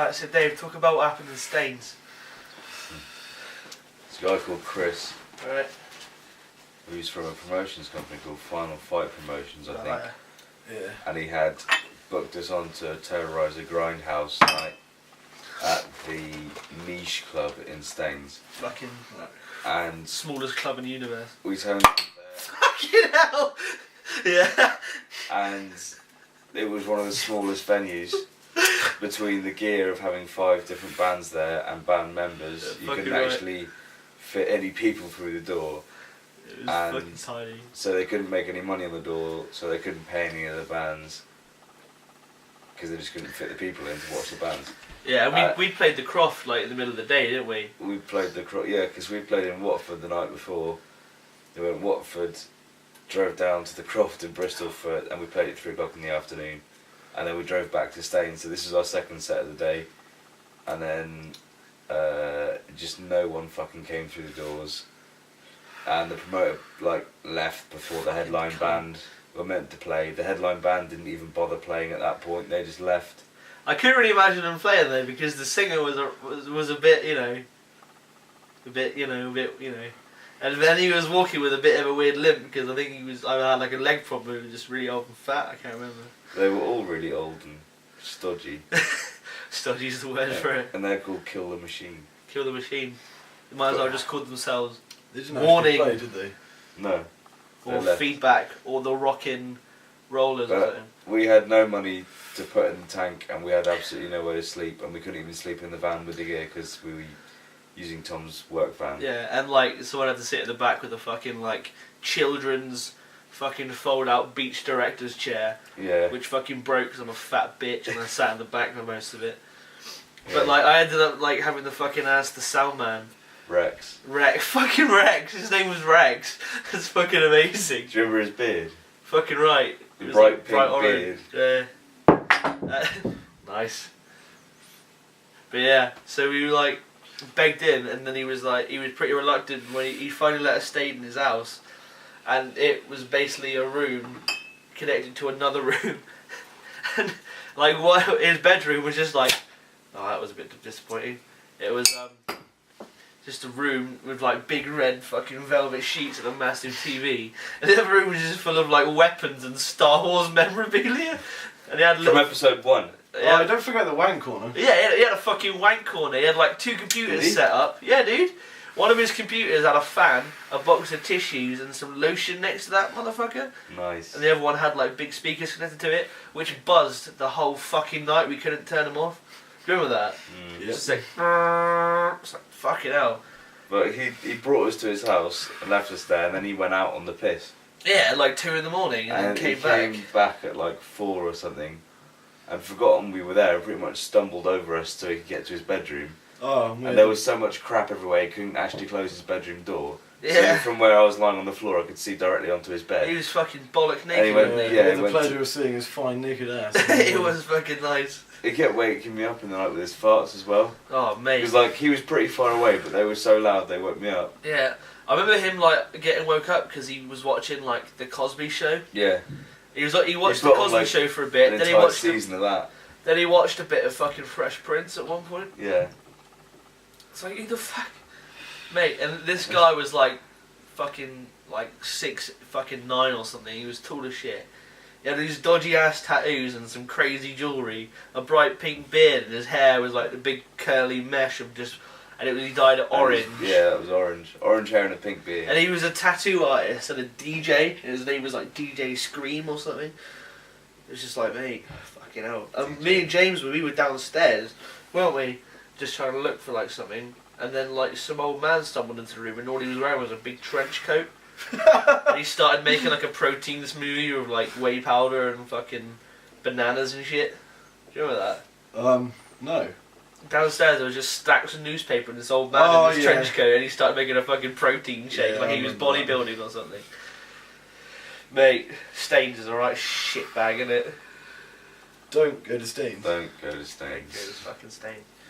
Alright, so Dave, talk about what happened in Staines. This guy called Chris, Alright. who's from a promotions company called Final Fight Promotions, I think. Yeah. And he had booked us on to terrorise a grindhouse night at the Niche Club in Staines. Fucking And smallest club in the universe. we turned up Fucking hell! Yeah. there, and it was one of the smallest venues. Between the gear of having 5 different bands there and band members, Yeah, you couldn't right. actually fit any people through the door. It was And fucking tiny. So they couldn't make any money on the door, so they couldn't pay any of the bands. Because they just couldn't fit the people in to watch the bands. Yeah, and we played the Croft like in the middle of the day, didn't we? We played because we played in Watford the night before. We went Watford, drove down to the Croft in Bristol and we played at 3 o'clock in the afternoon. And then we drove back to Staines, so this was our second set of the day. And then just no one fucking came through the doors. And the promoter left before the headline band were meant to play. The headline band didn't even bother playing at that point, they just left. I couldn't really imagine them playing though because the singer was a bit, and then he was walking with a bit of a weird limp because I think he was either had like a leg problem or just really old and fat. I can't remember. They were all really old and stodgy. Stodgy's the word for it. And they're called Kill the Machine. Kill the Machine. They might as well just call themselves They didn't Warning. actually play, did they? No. or left. Feedback or the Rockin' Rollers or something. We had no money to put in the tank and we had absolutely nowhere to sleep and we couldn't even sleep in the van with the gear because we were using Tom's work van. Yeah, and someone had to sit at the back with a fucking children's fucking fold out beach director's chair. Yeah. Which fucking broke because I'm a fat bitch and I sat in the back for most of it. Yeah. But I ended up having the fucking ask the sound man. Rex. Fucking Rex. His name was Rex. It's fucking amazing. Do you remember his beard? Fucking right. The It was bright pink bright orange. beard. Yeah. Nice. But yeah, so we begged in, and then he was pretty reluctant when he finally let us stay in his house, and it was basically a room connected to another room, and his bedroom was just oh, that was a bit disappointing. It was just a room with big red fucking velvet sheets and a massive TV, and the other room was just full of weapons and Star Wars memorabilia, and he had From episode 1. Oh, don't forget the wank corner. Yeah, he had a fucking wank corner. He had 2 computers set up. Yeah, dude. One of his computers had a fan, a box of tissues, and some lotion next to that motherfucker. Nice. And the other one had big speakers connected to it, which buzzed the whole fucking night. We couldn't turn them off. Do you remember that? Mm. Yeah. It's it's fucking hell. But he brought us to his house and left us there and then he went out on the piss. Yeah, at 2 in the morning, and then he came back. at 4 or something and forgotten we were there and pretty much stumbled over us so he could get to his bedroom. Oh, man. And there was so much crap everywhere he couldn't actually close his bedroom door. Yeah. So from where I was lying on the floor I could see directly onto his bed. He was fucking bollock And he naked. went- wasn't yeah, With he the went pleasure to- of seeing his fine naked ass. It was fucking nice. He kept waking me up in the night with his farts as well. Oh, mate. It was he was pretty far away but they were so loud they woke me up. Yeah, I remember him getting woke up because he was watching the Cosby Show. Yeah. He watched He's the got, Cosby Show for a bit. An Then he entire watched season of that. Then he watched a bit of fucking Fresh Prince at one point. Yeah. It's who the fuck, mate? And this guy was fucking 6'9" or something. He was tall as shit. He had these dodgy ass tattoos and some crazy jewellery, a bright pink beard, and his hair was the big curly mesh of he dyed it orange. Yeah, it was orange. Orange hair and a pink beard. And he was a tattoo artist and a DJ. And his name was DJ Scream or something. It was just mate, fucking hell. Me and James, we were downstairs, weren't we? Just trying to look for something. And then some old man stumbled into the room and all he was wearing was a big trench coat. And he started making a protein smoothie with whey powder and fucking bananas and shit. Do you remember that? No. Downstairs there was just stacks of newspaper and this old man in his yeah. trench coat and he started making a fucking protein shake Yeah, he was I remember bodybuilding or something. Mate, Staines is a right shitbag, innit? Don't go to Staines. Don't go to Go Staines. to fucking Staines.